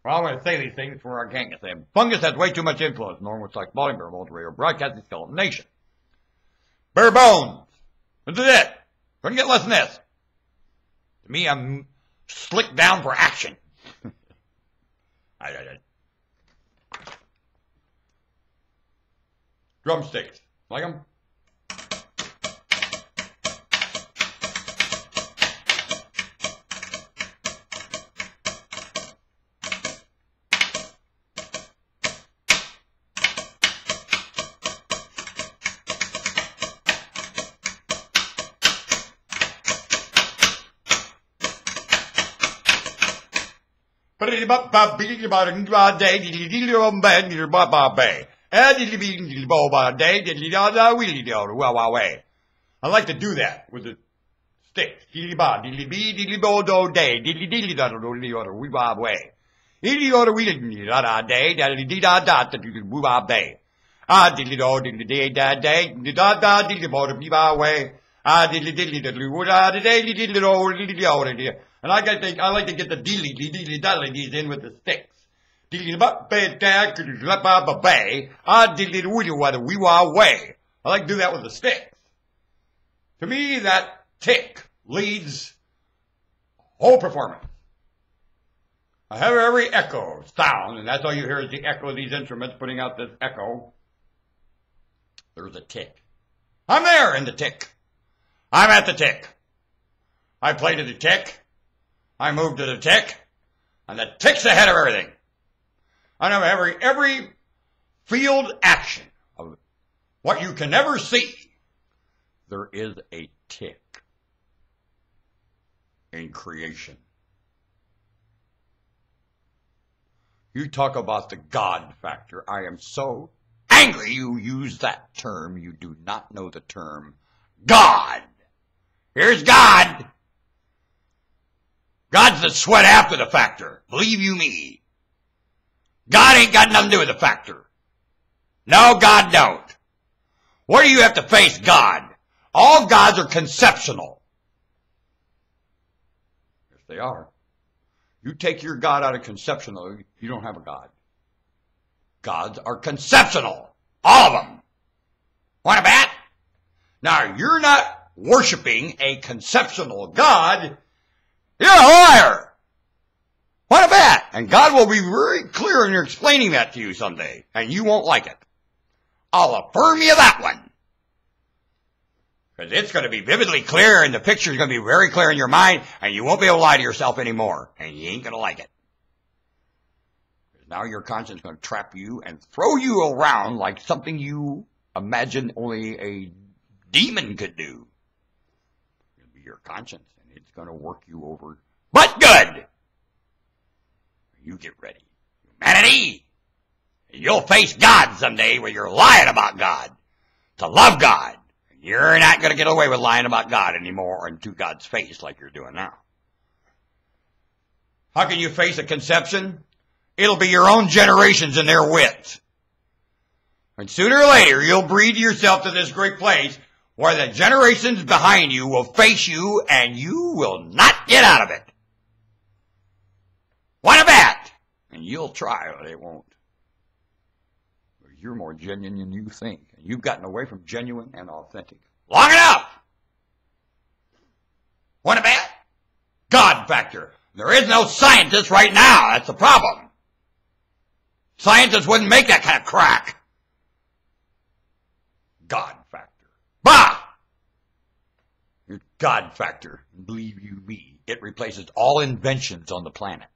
Well, I'm going to say these things before I can't get them. Fungus has way too much influence, nor much like Baltimore Radio Broadcasting Skeleton Nation. Bare bones. This is it. Couldn't get less than this. To me, I'm slick down for action. Drumsticks. Like them? I like to do that with the sticks. And I like to get the deedly-deedly-daddly-dees in with the sticks. I like to do that with the sticks. To me, that tick leads whole performance. I have every echo sound, and that's all you hear is the echo of these instruments putting out this echo. There's a tick. I'm there in the tick. I'm at the tick. I play to the tick. I move to the tick. And the tick's ahead of everything. I know every field action of what you can never see, there is a tick in creation. You talk about the God factor. I am so angry you use that term. You do not know the term God. Here's God. God's the sweat after the factor. Believe you me. God ain't got nothing to do with the factor. No, God don't. Where do you have to face God? All gods are conceptual. Yes, they are. You take your God out of conceptual, you don't have a God. Gods are conceptual. All of them. Want a bet? Now, you're not worshiping a conceptual God. You're a liar. Want a bet? And God will be very clear in explaining that to you someday, and you won't like it. I'll affirm you that one. Because it's going to be vividly clear, and the picture is going to be very clear in your mind, and you won't be able to lie to yourself anymore, and you ain't going to like it. Because now your conscience is going to trap you and throw you around like something you imagine only a demon could do. It'll be your conscience, and it's going to work you over. But good! You get ready. Humanity! You'll face God someday where you're lying about God. To love God. You're not going to get away with lying about God anymore into God's face like you're doing now. How can you face a conception? It'll be your own generations and their wits. And sooner or later, you'll breed yourself to this great place where the generations behind you will face you and you will not get out of it. Want a bet? And you'll try, but they won't. You're more genuine than you think. And you've gotten away from genuine and authentic long enough. Want to bet? God factor. There is no scientist right now. That's the problem. Scientists wouldn't make that kind of crack. God factor. Bah! Your God factor. Believe you me, it replaces all inventions on the planet.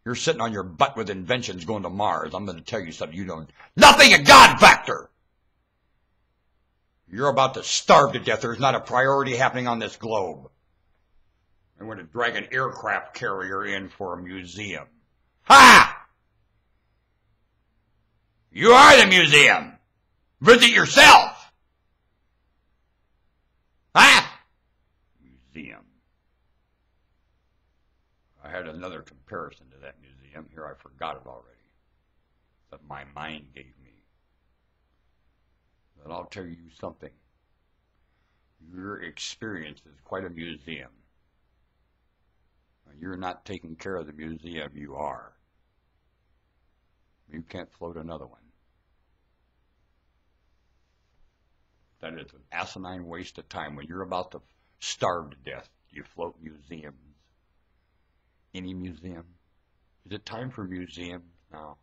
You're sitting on your butt with inventions going to Mars. I'm going to tell you something you don't. Nothing a God factor. You're about to starve to death. There's not a priority happening on this globe. I'm going to drag an aircraft carrier in for a museum. Ha! You are the museum. Visit yourself. Ha! Museum. I had another comparison to that museum. Here, I forgot it already. That my mind gave me. But I'll tell you something. Your experience is quite a museum. You're not taking care of the museum, you are. You can't float another one. That is an asinine waste of time. When you're about to starve to death, you float museums. Any museum? Is it time for museums now?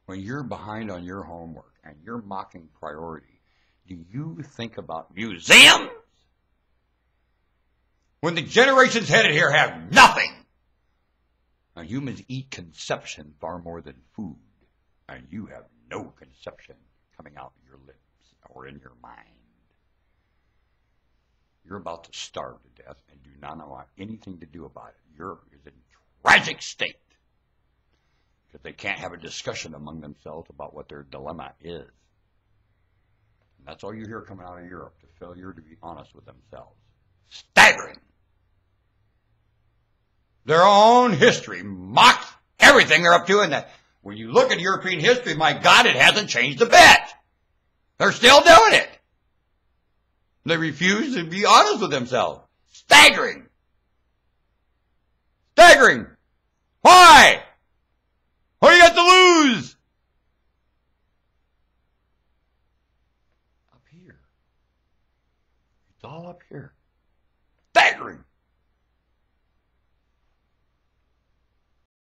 When you're behind on your homework and you're mocking priority, do you think about museums? When the generations headed here have nothing. Now, humans eat conception far more than food, and you have no conception coming out of your lips or in your mind. You're about to starve to death and do not want anything to do about it. You're in a tragic state because they can't have a discussion among themselves about what their dilemma is. And that's all you hear coming out of Europe, the failure to be honest with themselves. Staggering. Their own history mocks everything they're up to, and that when you look at European history, my God, it hasn't changed a bit. They're still doing it. They refuse to be honest with themselves. Staggering. Staggering. Why? What do you got to lose? Up here. It's all up here. Staggering.